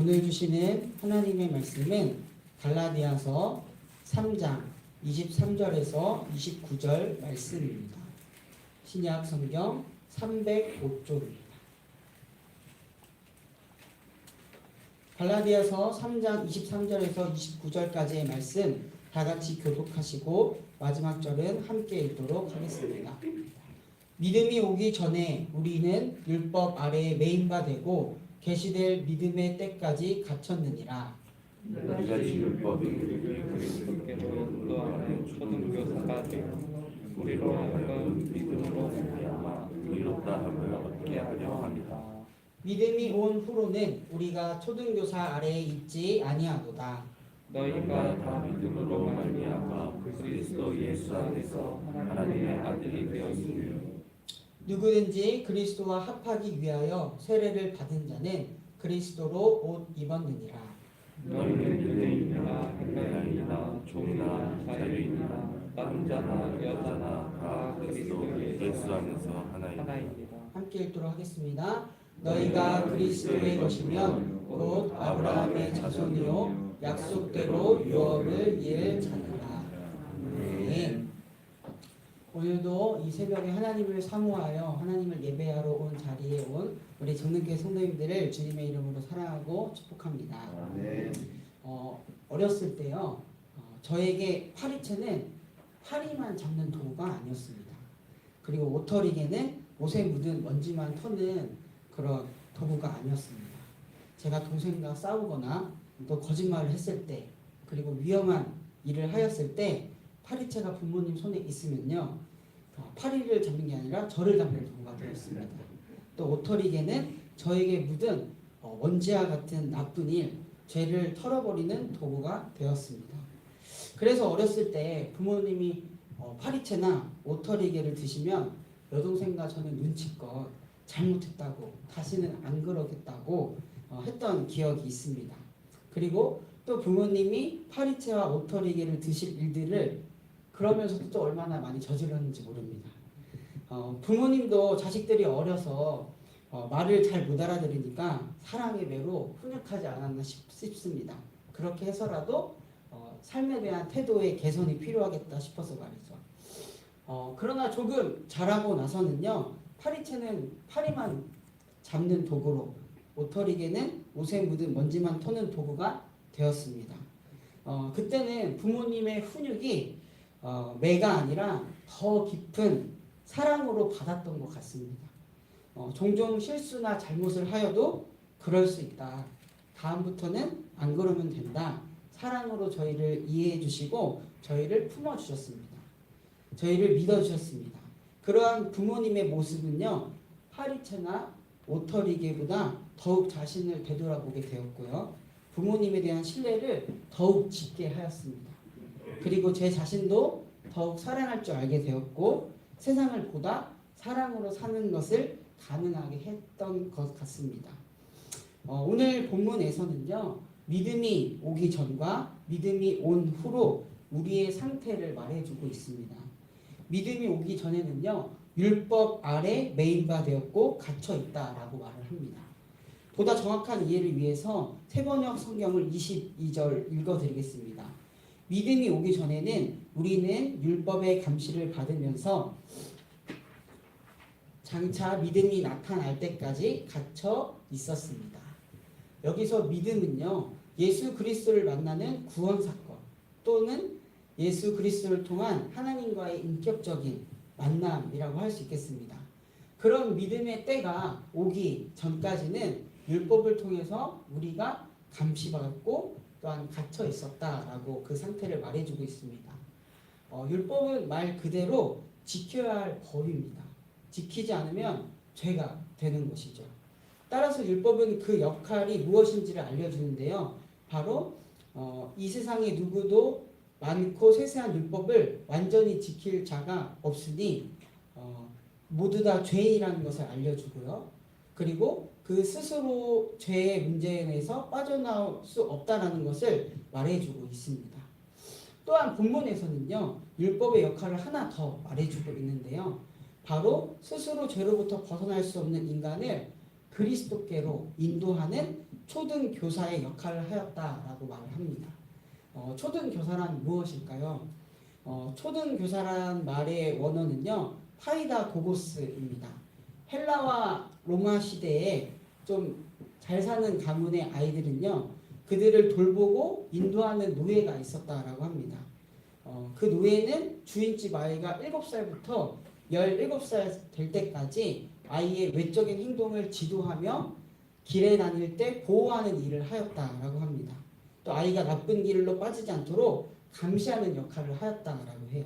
오늘 주시는 하나님의 말씀은 갈라디아서 3장 23절에서 29절 말씀입니다. 신약 성경 305쪽입니다. 갈라디아서 3장 23절에서 29절까지의 말씀 다 같이 교독하시고 마지막 절은 함께 읽도록 하겠습니다. 믿음이 오기 전에 우리는 율법 아래에 매인바 되고 계시될 믿음의 때까지 갇혔느니라. 이같이 율법이 그리스도께로 인도하는 초등교사가 되어 우리로 하여금 믿음으로 말미암아 의롭다 함을 얻게 하려 합니다. 믿음이 온 후로는 우리가 초등교사 아래에 있지 아니하도다. 너희가 다 믿음으로 말미암아 그리스도 예수 안에서 하나님의 아들이 되었으니 누구든지 그리스도와 합하기 위하여 세례를 받은 자는 그리스도로 옷 입었느니라. 너희는 유대인이나 헬라인이나 종이나 자유인이나 남자나 여자나 다 그리스도 예수 안에서 하나이니라. 함께 읽도록 하겠습니다. 너희가 그리스도의 것이면 곧 아브라함의 자손이요 약속대로 유업을 이을 자니라. 네. 오늘도 이 새벽에 하나님을 사모하여 하나님을 예배하러 온 자리에 온 우리 정릉교회 성도님들을 주님의 이름으로 사랑하고 축복합니다. 어렸을 때요, 저에게 파리채는 파리만 잡는 도구가 아니었습니다. 그리고 오터리개는 옷에 묻은 먼지만 터는 그런 도구가 아니었습니다. 제가 동생과 싸우거나 또 거짓말을 했을 때, 그리고 위험한 일을 하였을 때 파리채가 부모님 손에 있으면요, 파리를 잡는 게 아니라 저를 잡는 도구가 되었습니다. 또 오터리개는 저에게 묻은 먼지와 같은 나쁜 일, 죄를 털어버리는 도구가 되었습니다. 그래서 어렸을 때 부모님이 파리채나 오터리개를 드시면 여동생과 저는 눈치껏 잘못했다고, 다시는 안 그러겠다고 했던 기억이 있습니다. 그리고 또 부모님이 파리채와 오터리개를 드실 일들을 그러면서도 또 얼마나 많이 저질렀는지 모릅니다. 부모님도 자식들이 어려서 말을 잘 못 알아들으니까 사랑의 매로 훈육하지 않았나 싶습니다. 그렇게 해서라도 삶에 대한 태도의 개선이 필요하겠다 싶어서 말이죠. 그러나 조금 자라고 나서는요, 파리채는 파리만 잡는 도구로, 오터리개는 옷에 묻은 먼지만 터는 도구가 되었습니다. 그때는 부모님의 훈육이 매가 아니라 더 깊은 사랑으로 받았던 것 같습니다. 종종 실수나 잘못을 하여도 그럴 수 있다. 다음부터는 안 그러면 된다. 사랑으로 저희를 이해해 주시고 저희를 품어 주셨습니다. 저희를 믿어 주셨습니다. 그러한 부모님의 모습은요, 파리채나 오터리개보다 더욱 자신을 되돌아보게 되었고요, 부모님에 대한 신뢰를 더욱 짓게 하였습니다. 그리고 제 자신도 더욱 사랑할 줄 알게 되었고, 세상을 보다 사랑으로 사는 것을 가능하게 했던 것 같습니다. 오늘 본문에서는요, 믿음이 오기 전과 믿음이 온 후로 우리의 상태를 말해주고 있습니다. 믿음이 오기 전에는요, 율법 아래 매인바 되었고 갇혀 있다라고 말을 합니다. 보다 정확한 이해를 위해서 세번역 성경을 22절 읽어드리겠습니다. 믿음이 오기 전에는 우리는 율법의 감시를 받으면서 장차 믿음이 나타날 때까지 갇혀 있었습니다. 여기서 믿음은요, 예수 그리스도를 만나는 구원 사건 또는 예수 그리스도를 통한 하나님과의 인격적인 만남이라고 할 수 있겠습니다. 그런 믿음의 때가 오기 전까지는 율법을 통해서 우리가 감시받고 또한 갇혀 있었다라고 그 상태를 말해주고 있습니다. 율법은 말 그대로 지켜야 할 법입니다. 지키지 않으면 죄가 되는 것이죠. 따라서 율법은 그 역할이 무엇인지를 알려주는데요, 바로 이 세상에 누구도 많고 세세한 율법을 완전히 지킬 자가 없으니 모두 다 죄인이라는 것을 알려주고요, 그리고 그 스스로 죄의 문제에서 빠져나올 수 없다라는 것을 말해주고 있습니다. 또한 본문에서는요, 율법의 역할을 하나 더 말해주고 있는데요, 바로 스스로 죄로부터 벗어날 수 없는 인간을 그리스도께로 인도하는 초등교사의 역할을 하였다라고 말을 합니다. 초등교사란 무엇일까요? 초등교사란 말의 원어는요, 파이다 고고스입니다. 헬라와 로마 시대에 좀 잘 사는 가문의 아이들은요, 그들을 돌보고 인도하는 노예가 있었다라고 합니다. 그 노예는 주인집 아이가 7살부터 17살 될 때까지 아이의 외적인 행동을 지도하며 길에 다닐 때 보호하는 일을 하였다라고 합니다. 또 아이가 나쁜 길로 빠지지 않도록 감시하는 역할을 하였다라고 해요.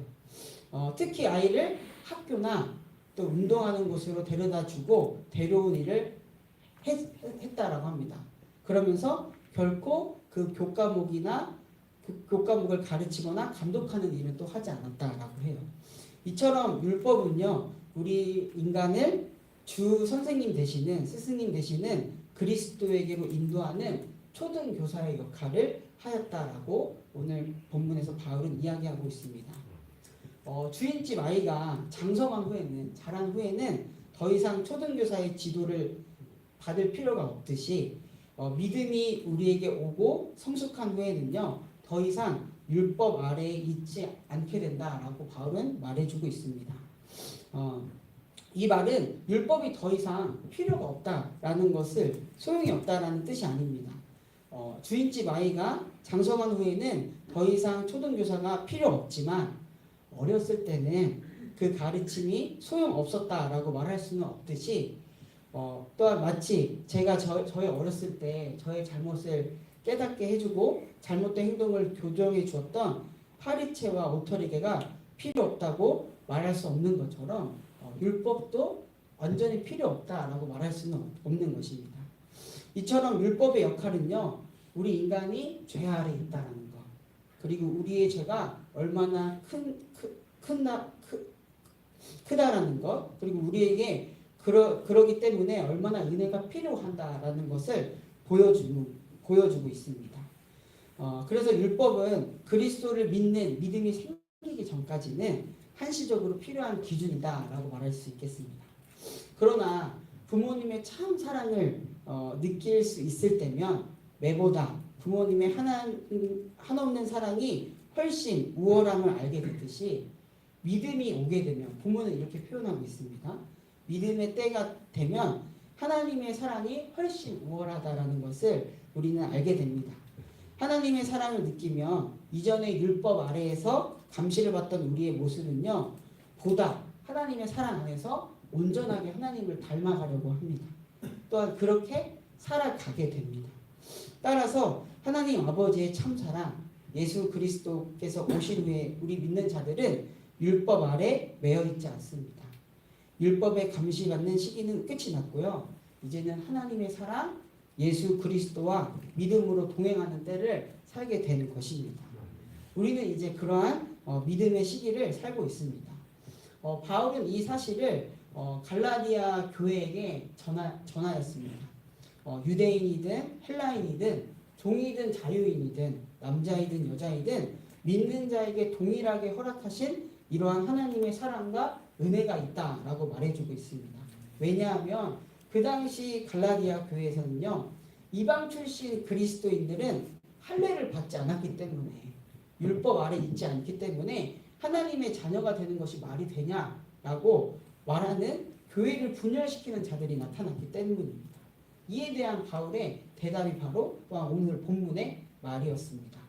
특히 아이를 학교나 또 운동하는 곳으로 데려다주고 데려온 일을 했다라고 합니다. 그러면서 결코 그 교과목이나 그 교과목을 가르치거나 감독하는 일은 또 하지 않았다라고 해요. 이처럼 율법은요, 우리 인간을 주 선생님 되시는 스승님 되시는 그리스도에게로 인도하는 초등교사의 역할을 하였다라고 오늘 본문에서 바울은 이야기하고 있습니다. 주인집 아이가 장성한 후에는, 자란 후에는 더 이상 초등교사의 지도를 받을 필요가 없듯이 믿음이 우리에게 오고 성숙한 후에는요, 더 이상 율법 아래에 있지 않게 된다라고 바울은 말해주고 있습니다. 이 말은 율법이 더 이상 필요가 없다라는 것을, 소용이 없다라는 뜻이 아닙니다. 주인집 아이가 장성한 후에는 더 이상 초등교사가 필요 없지만 어렸을 때는 그 가르침이 소용없었다라고 말할 수는 없듯이 또한 마치 제가 저의 어렸을 때 저의 잘못을 깨닫게 해주고 잘못된 행동을 교정해 주었던 파리채와 오토리게가 필요 없다고 말할 수 없는 것처럼 율법도 완전히 필요 없다라고 말할 수는 없는 것입니다. 이처럼 율법의 역할은요, 우리 인간이 죄 아래 있다는 것, 그리고 우리의 죄가 얼마나 크다라는 것, 그리고 우리에게 그러기 때문에 얼마나 은혜가 필요한다라는 것을 보여주고 있습니다. 그래서 율법은 그리스도를 믿는 믿음이 생기기 전까지는 한시적으로 필요한 기준이다라고 말할 수 있겠습니다. 그러나 부모님의 참 사랑을 느낄 수 있을 때면 매보다 부모님의 한없는 사랑이 훨씬 우월함을 알게 되듯이 믿음이 오게 되면, 부모는 이렇게 표현하고 있습니다. 믿음의 때가 되면 하나님의 사랑이 훨씬 우월하다라는 것을 우리는 알게 됩니다. 하나님의 사랑을 느끼며 이전의 율법 아래에서 감시를 받던 우리의 모습은요, 보다 하나님의 사랑 안에서 온전하게 하나님을 닮아가려고 합니다. 또한 그렇게 살아가게 됩니다. 따라서 하나님 아버지의 참사랑 예수 그리스도께서 오신 후에 우리 믿는 자들은 율법 아래 매여 있지 않습니다. 율법에 감시받는 시기는 끝이 났고요. 이제는 하나님의 사랑, 예수 그리스도와 믿음으로 동행하는 때를 살게 되는 것입니다. 우리는 이제 그러한 믿음의 시기를 살고 있습니다. 바울은 이 사실을 갈라디아 교회에게 전하였습니다. 유대인이든 헬라인이든 종이든 자유인이든 남자이든 여자이든 믿는 자에게 동일하게 허락하신 이러한 하나님의 사랑과 은혜가 있다라고 말해주고 있습니다. 왜냐하면 그 당시 갈라디아 교회에서는요, 이방 출신 그리스도인들은 할례를 받지 않았기 때문에, 율법 아래 있지 않기 때문에 하나님의 자녀가 되는 것이 말이 되냐라고 말하는, 교회를 분열시키는 자들이 나타났기 때문입니다. 이에 대한 바울의 대답이 바로 또한 오늘 본문의 말이었습니다.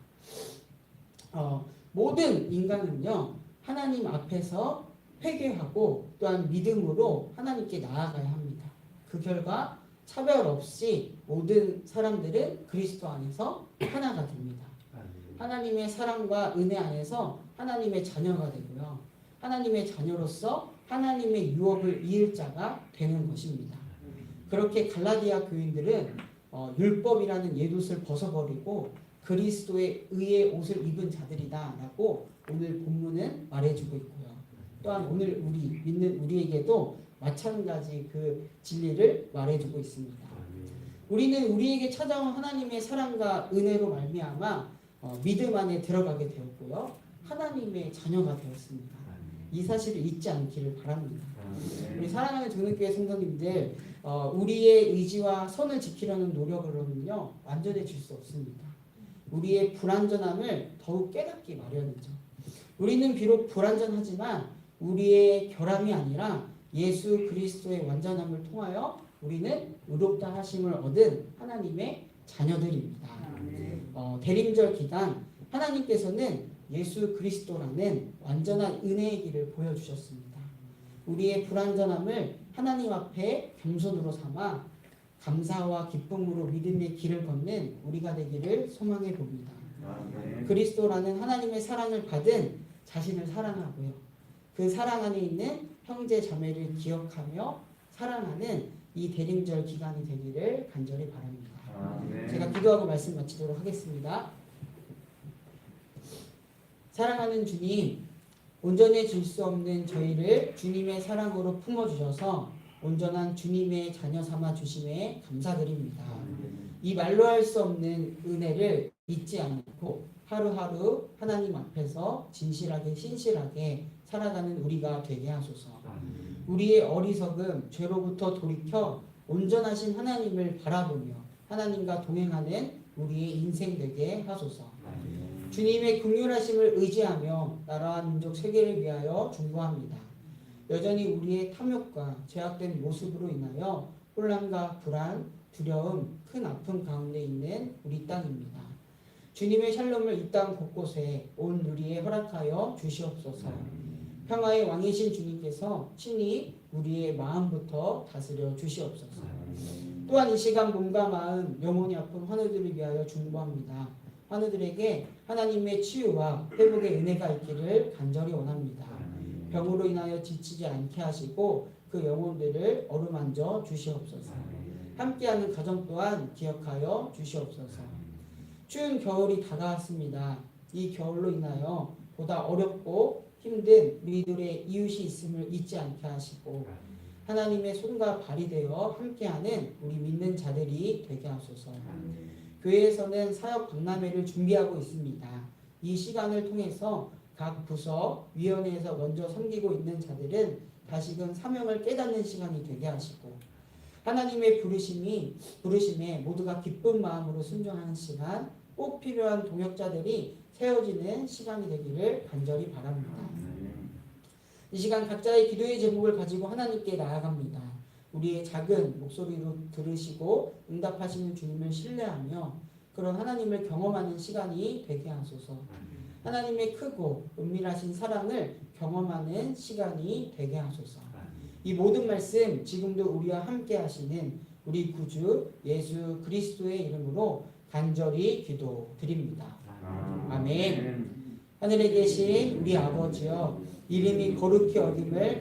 모든 인간은요, 하나님 앞에서 회개하고 또한 믿음으로 하나님께 나아가야 합니다. 그 결과 차별 없이 모든 사람들은 그리스도 안에서 하나가 됩니다. 하나님의 사랑과 은혜 안에서 하나님의 자녀가 되고요. 하나님의 자녀로서 하나님의 유업을 이을 자가 되는 것입니다. 그렇게 갈라디아 교인들은 율법이라는 옛옷을 벗어버리고 그리스도의 의의 옷을 입은 자들이다라고 오늘 본문은 말해주고 있고요. 또한 오늘 우리 믿는 우리에게도 마찬가지 그 진리를 말해주고 있습니다. 우리는 우리에게 찾아온 하나님의 사랑과 은혜로 말미암아 믿음 안에 들어가게 되었고요. 하나님의 자녀가 되었습니다. 이 사실을 잊지 않기를 바랍니다. 우리 사랑하는 정능교회 성도님들, 우리의 의지와 선을 지키려는 노력으로는요 완전해질 수 없습니다. 우리의 불완전함을 더욱 깨닫기 마련이죠. 우리는 비록 불완전하지만 우리의 결함이 아니라 예수 그리스도의 완전함을 통하여 우리는 의롭다 하심을 얻은 하나님의 자녀들입니다. 대림절 기간 하나님께서는 예수 그리스도라는 완전한 은혜의 길을 보여주셨습니다. 우리의 불완전함을 하나님 앞에 겸손으로 삼아 감사와 기쁨으로 믿음의 길을 걷는 우리가 되기를 소망해 봅니다. 그리스도라는 하나님의 사랑을 받은 자신을 사랑하고요. 그 사랑 안에 있는 형제 자매를 기억하며 사랑하는 이 대림절 기간이 되기를 간절히 바랍니다. 제가 기도하고 말씀 마치도록 하겠습니다. 사랑하는 주님, 온전해질 수 없는 저희를 주님의 사랑으로 품어주셔서 온전한 주님의 자녀 삼아 주심에 감사드립니다. 이 말로 할 수 없는 은혜를 잊지 않고 하루하루 하나님 앞에서 진실하게 신실하게 살아가는 우리가 되게 하소서. 우리의 어리석음, 죄로부터 돌이켜 온전하신 하나님을 바라보며 하나님과 동행하는 우리의 인생 되게 하소서. 주님의 긍휼하심을 의지하며 나라와 민족 세계를 위하여 중보합니다. 여전히 우리의 탐욕과 죄악된 모습으로 인하여 혼란과 불안, 두려움, 큰 아픔 가운데 있는 우리 땅입니다. 주님의 샬롬을 이 땅 곳곳에 온 누리에 허락하여 주시옵소서. 평화의 왕이신 주님께서 친히 우리의 마음부터 다스려 주시옵소서. 또한 이 시간 몸과 마음, 영혼이 아픈 환우들을 위하여 중보합니다. 환우들에게 하나님의 치유와 회복의 은혜가 있기를 간절히 원합니다. 병으로 인하여 지치지 않게 하시고 그 영혼들을 어루만져 주시옵소서. 함께하는 가정 또한 기억하여 주시옵소서. 추운 겨울이 다가왔습니다. 이 겨울로 인하여 보다 어렵고 힘든 우리들의 이웃이 있음을 잊지 않게 하시고 하나님의 손과 발이 되어 함께하는 우리 믿는 자들이 되게 하소서. 교회에서는 사역 박람회를 준비하고 있습니다. 이 시간을 통해서 각 부서, 위원회에서 먼저 섬기고 있는 자들은 다시금 사명을 깨닫는 시간이 되게 하시고 하나님의 부르심에 모두가 기쁜 마음으로 순종하는 시간, 꼭 필요한 동역자들이 세워지는 시간이 되기를 간절히 바랍니다. 이 시간 각자의 기도의 제목을 가지고 하나님께 나아갑니다. 우리의 작은 목소리로 들으시고 응답하시는 주님을 신뢰하며 그런 하나님을 경험하는 시간이 되게 하소서. 하나님의 크고 은밀하신 사랑을 경험하는 시간이 되게 하소서. 이 모든 말씀 지금도 우리와 함께 하시는 우리 구주 예수 그리스도의 이름으로 간절히 기도드립니다. 아멘. 하늘에 계신 우리 아버지여, 이름이 거룩히 여김을